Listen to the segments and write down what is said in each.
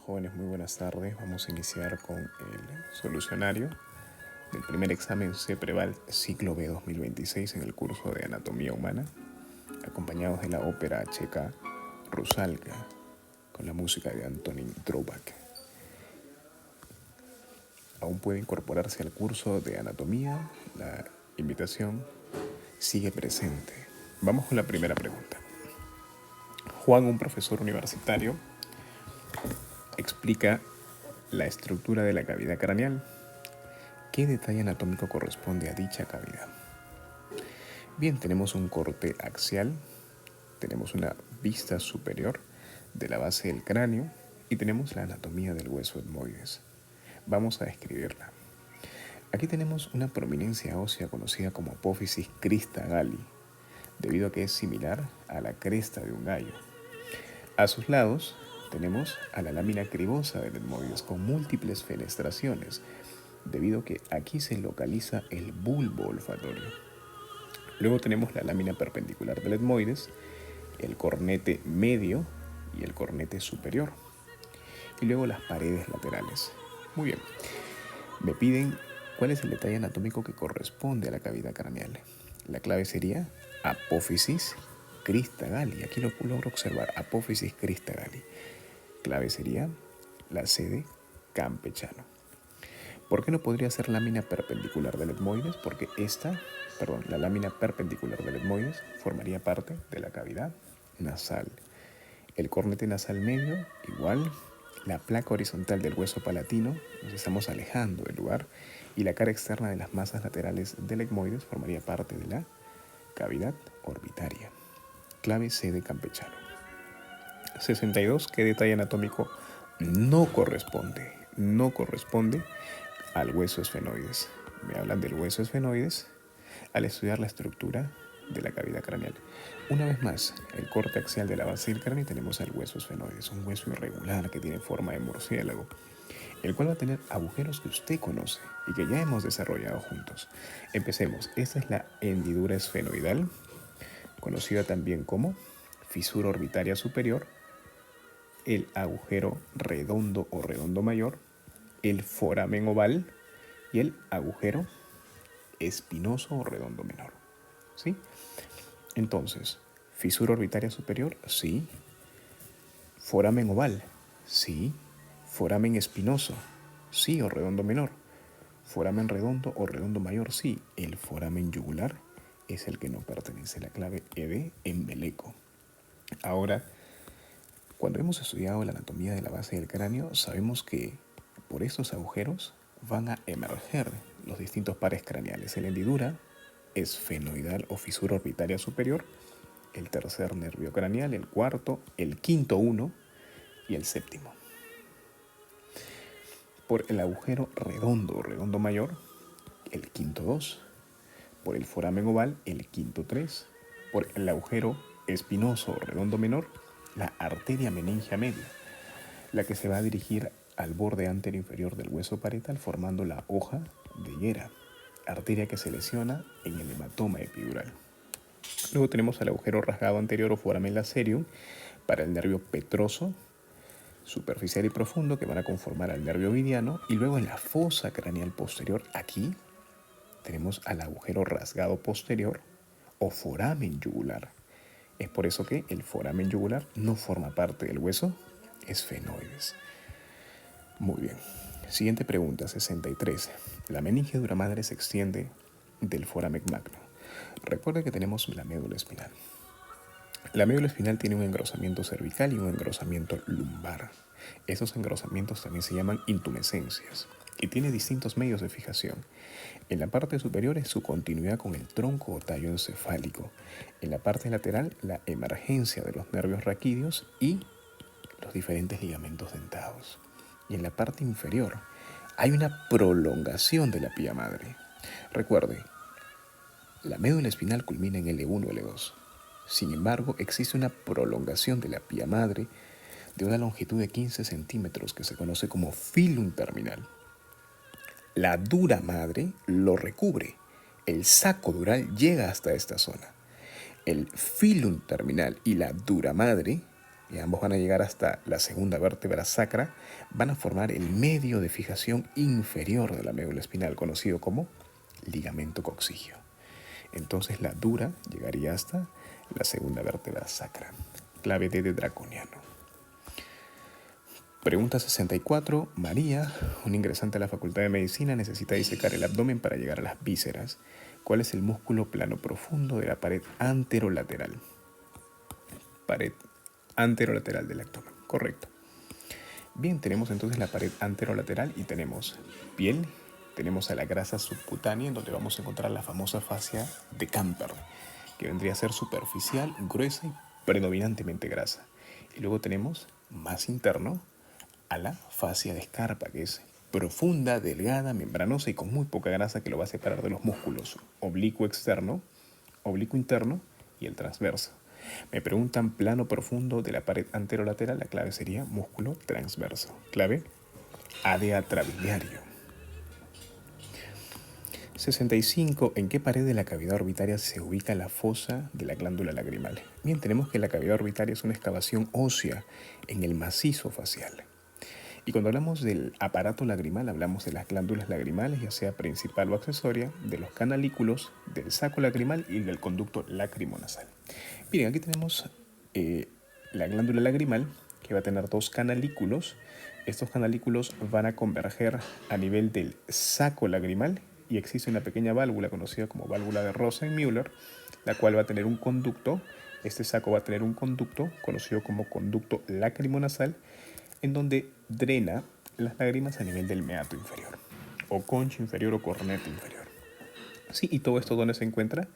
Jóvenes, muy buenas tardes. Vamos a iniciar con el solucionario del primer examen CEPREVAL ciclo B 2026 en el curso de Anatomía Humana, acompañados de la ópera checa Rusalka, con la música de Antonín Dvořák. Aún puede incorporarse al curso de Anatomía. La invitación sigue presente. Vamos con la primera pregunta. Juan, un profesor universitario, explica la estructura de la cavidad craneal. ¿Qué detalle anatómico corresponde a dicha cavidad? Bien, tenemos un corte axial, tenemos una vista superior de la base del cráneo y tenemos la anatomía del hueso etmoides. Vamos a describirla. Aquí tenemos una prominencia ósea conocida como apófisis crista galli, debido a que es similar a la cresta de un gallo. A sus lados tenemos a la lámina cribosa del etmoides con múltiples fenestraciones, debido a que aquí se localiza el bulbo olfatorio. Luego tenemos la lámina perpendicular del etmoides, el cornete medio y el cornete superior. Y luego las paredes laterales. Muy bien. Me piden cuál es el detalle anatómico que corresponde a la cavidad craneal. La clave sería apófisis crista galli. Aquí lo logro observar, apófisis crista galli. Clave sería la sede campechano. ¿Por qué no podría ser lámina perpendicular del etmoides? Porque la lámina perpendicular del etmoides formaría parte de la cavidad nasal. El cornete nasal medio, igual. La placa horizontal del hueso palatino, nos estamos alejando del lugar. Y la cara externa de las masas laterales del etmoides formaría parte de la cavidad orbitaria. Clave sede campechano. 62. ¿Qué detalle anatómico no corresponde al hueso esfenoides? Me hablan del hueso esfenoides al estudiar la estructura de la cavidad craneal. Una vez más, el corte axial de la base del cráneo, tenemos al hueso esfenoides, un hueso irregular que tiene forma de murciélago, el cual va a tener agujeros que usted conoce y que ya hemos desarrollado juntos. Empecemos. Esta es la hendidura esfenoidal, conocida también como fisura orbitaria superior, el agujero redondo o redondo mayor, el foramen oval y el agujero espinoso o redondo menor. ¿Sí? Entonces, fisura orbitaria superior, sí. Foramen oval, sí. Foramen espinoso, sí o redondo menor. Foramen redondo o redondo mayor, sí. El foramen yugular es el que no pertenece. La clave ED embeleco. Ahora, cuando hemos estudiado la anatomía de la base del cráneo, sabemos que por estos agujeros van a emerger los distintos pares craneales. La hendidura esfenoidal o fisura orbitaria superior, el tercer nervio craneal, el cuarto, el quinto 1 y el séptimo. Por el agujero redondo o redondo mayor, el quinto 2. Por el foramen oval, el quinto 3. Por el agujero espinoso o redondo menor, la arteria meningia media, la que se va a dirigir al borde anterior inferior del hueso parietal formando la hoja de Higuera, arteria que se lesiona en el hematoma epidural. Luego tenemos el agujero rasgado anterior o foramen lacerium para el nervio petroso, superficial y profundo, que van a conformar al nervio ovidiano. Y luego en la fosa craneal posterior, aquí tenemos al agujero rasgado posterior o foramen yugular. Es por eso que el foramen yugular no forma parte del hueso esfenoides. Muy bien. Siguiente pregunta, 63. La meninge dura madre se extiende del foramen magno. Recuerda que tenemos la médula espinal. La médula espinal tiene un engrosamiento cervical y un engrosamiento lumbar. Esos engrosamientos también se llaman intumescencias y tiene distintos medios de fijación. En la parte superior es su continuidad con el tronco o tallo encefálico. En la parte lateral, la emergencia de los nervios raquídeos y los diferentes ligamentos dentados. Y en la parte inferior hay una prolongación de la pía madre. Recuerde, la médula espinal culmina en L1 o L2. Sin embargo, existe una prolongación de la pía madre de una longitud de 15 centímetros que se conoce como filum terminal. La dura madre lo recubre. El saco dural llega hasta esta zona. El filum terminal y la dura madre y ambos van a llegar hasta la segunda vértebra sacra, van a formar el medio de fijación inferior de la médula espinal, conocido como ligamento coxígeo. Entonces la dura llegaría hasta la segunda vértebra sacra. Clave D de draconiano. Pregunta 64. María, un ingresante a la Facultad de Medicina, necesita disecar el abdomen para llegar a las vísceras. ¿Cuál es el músculo plano profundo de la pared anterolateral? Pared anterolateral del abdomen. Correcto. Bien, tenemos entonces la pared anterolateral y tenemos piel, tenemos a la grasa subcutánea, en donde vamos a encontrar la famosa fascia de Camper, que vendría a ser superficial, gruesa y predominantemente grasa. Y luego tenemos, más interno, a la fascia de Scarpa, que es profunda, delgada, membranosa y con muy poca grasa, que lo va a separar de los músculos oblicuo externo, oblicuo interno y el transverso. Me preguntan plano profundo de la pared anterolateral, la clave sería músculo transverso. Clave AD atrabiliario. 65. ¿En qué pared de la cavidad orbitaria se ubica la fosa de la glándula lagrimal? Bien, tenemos que la cavidad orbitaria es una excavación ósea en el macizo facial. Y cuando hablamos del aparato lagrimal, hablamos de las glándulas lagrimales, ya sea principal o accesoria, de los canalículos, del saco lagrimal y del conducto lacrimonasal. Miren, aquí tenemos la glándula lagrimal, que va a tener dos canalículos. Estos canalículos van a converger a nivel del saco lagrimal y existe una pequeña válvula conocida como válvula de Rosen-Müller, la cual va a tener un conducto. Este saco va a tener un conducto conocido como conducto lacrimonasal, en donde drena las lágrimas a nivel del meato inferior, o concha inferior o corneta inferior. Sí, y todo esto, ¿dónde se encuentra?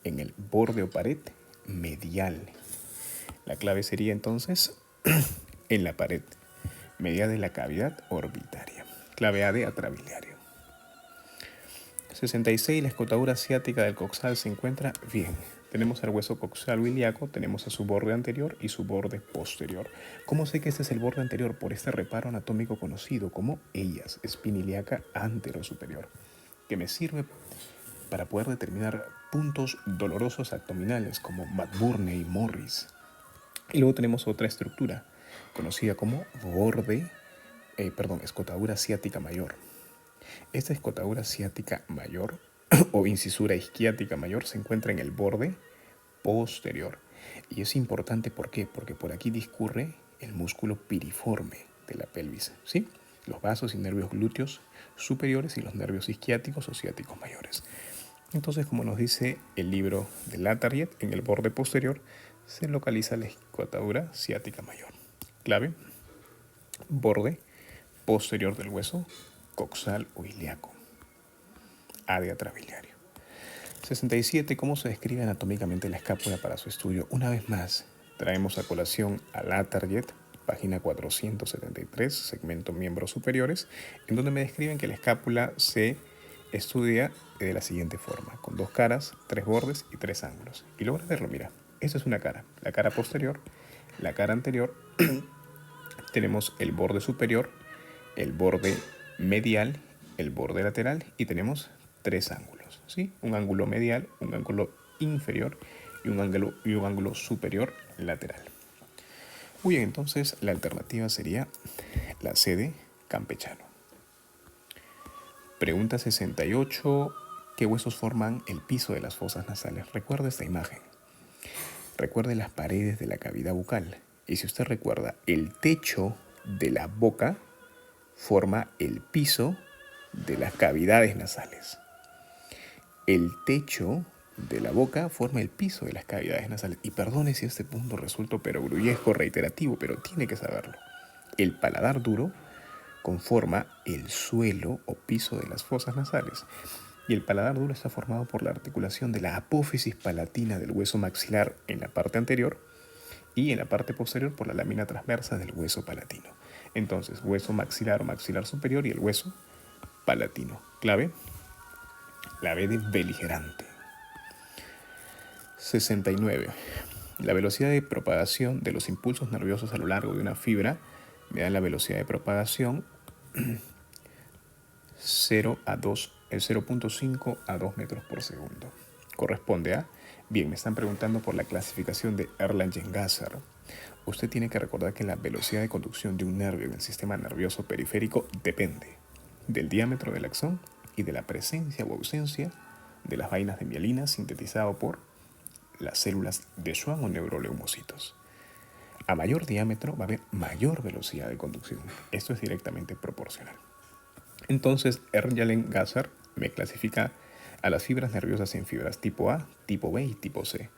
En el borde o pared medial. La clave sería entonces en la pared medial de la cavidad orbitaria. Clave A de atrabiliario. 66. La escotadura ciática del coxal se encuentra bien. Tenemos al hueso coxal ilíaco, tenemos a su borde anterior y su borde posterior. ¿Cómo sé que este es el borde anterior? Por este reparo anatómico conocido como EIAS, espina ilíaca anterosuperior, que me sirve para poder determinar puntos dolorosos abdominales como McBurney y Morris. Y luego tenemos otra estructura conocida como escotadura ciática mayor. Esta escotadura ciática mayor o incisura isquiática mayor se encuentra en el borde posterior. Y es importante, ¿por qué? Porque por aquí discurre el músculo piriforme de la pelvis, ¿sí? Los vasos y nervios glúteos superiores y los nervios isquiáticos o ciáticos mayores. Entonces, como nos dice el libro de Latarjet, en el borde posterior se localiza la escotadura ciática mayor. Clave: borde posterior del hueso coxal o ilíaco. A de atrabiliario. 67. ¿Cómo se describe anatómicamente la escápula para su estudio? Una vez más, traemos a colación a Latarjet, página 473, segmento miembros superiores, en donde me describen que la escápula se estudia de la siguiente forma, con dos caras, tres bordes y tres ángulos. Y logra verlo, mira, esta es una cara, la cara posterior, la cara anterior, tenemos el borde superior, el borde medial, el borde lateral y tenemos tres ángulos, ¿sí? Un ángulo medial, un ángulo inferior y un ángulo superior lateral. Muy bien, entonces la alternativa sería la C de campechano. Pregunta 68. ¿Qué huesos forman el piso de las fosas nasales? Recuerda esta imagen. Recuerde las paredes de la cavidad bucal. Y si usted recuerda, el techo de la boca forma el piso de las cavidades nasales. El techo de la boca forma el piso de las cavidades nasales. Y perdone si este punto resulta perogrullesco, reiterativo, pero tiene que saberlo. El paladar duro conforma el suelo o piso de las fosas nasales. Y el paladar duro está formado por la articulación de la apófisis palatina del hueso maxilar en la parte anterior y en la parte posterior por la lámina transversa del hueso palatino. Entonces, hueso maxilar o maxilar superior y el hueso palatino. Clave: la B de beligerante. 69. La velocidad de propagación de los impulsos nerviosos a lo largo de una fibra me da la velocidad de propagación 0.5 a 2 metros por segundo. Corresponde a... Bien, me están preguntando por la clasificación de Erlangen-Gasser. Usted tiene que recordar que la velocidad de conducción de un nervio en el sistema nervioso periférico depende del diámetro del axón y de la presencia o ausencia de las vainas de mielina sintetizado por las células de Schwann o neuroleucocitos. A mayor diámetro va a haber mayor velocidad de conducción. Esto es directamente proporcional. Entonces, Erlangen-Gasser me clasifica a las fibras nerviosas en fibras tipo A, tipo B y tipo C.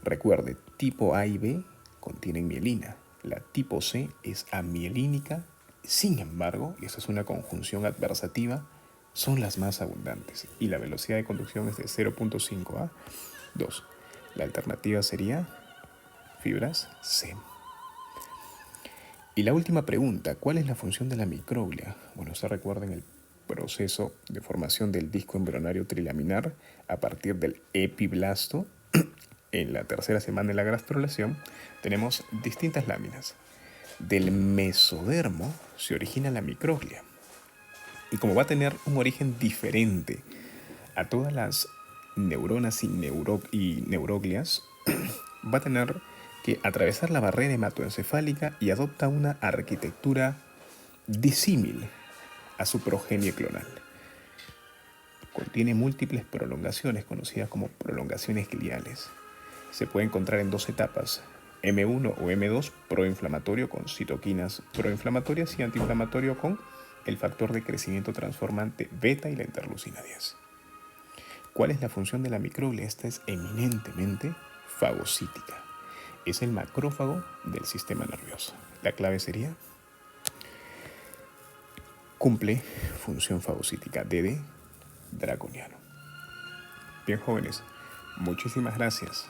Recuerde, tipo A y B contienen mielina. La tipo C es amielínica. Sin embargo, y esta es una conjunción adversativa, son las más abundantes y la velocidad de conducción es de 0.5 a 2. La alternativa sería fibras C. Y la última pregunta, ¿cuál es la función de la microglia? Bueno, se recuerda en el proceso de formación del disco embrionario trilaminar a partir del epiblasto. En la tercera semana de la gastrulación tenemos distintas láminas. Del mesodermo se origina la microglia. Y como va a tener un origen diferente a todas las neuronas y neuroglias, va a tener que atravesar la barrera hematoencefálica y adopta una arquitectura disímil a su progenie clonal. Contiene múltiples prolongaciones conocidas como prolongaciones gliales. Se puede encontrar en dos etapas, M1 o M2 proinflamatorio con citoquinas proinflamatorias y antiinflamatorio con el factor de crecimiento transformante beta y la interleucina 10. ¿Cuál es la función de la microglia? Esta es eminentemente fagocítica. Es el macrófago del sistema nervioso. La clave sería: cumple función fagocítica, DD draconiano. Bien, jóvenes, muchísimas gracias.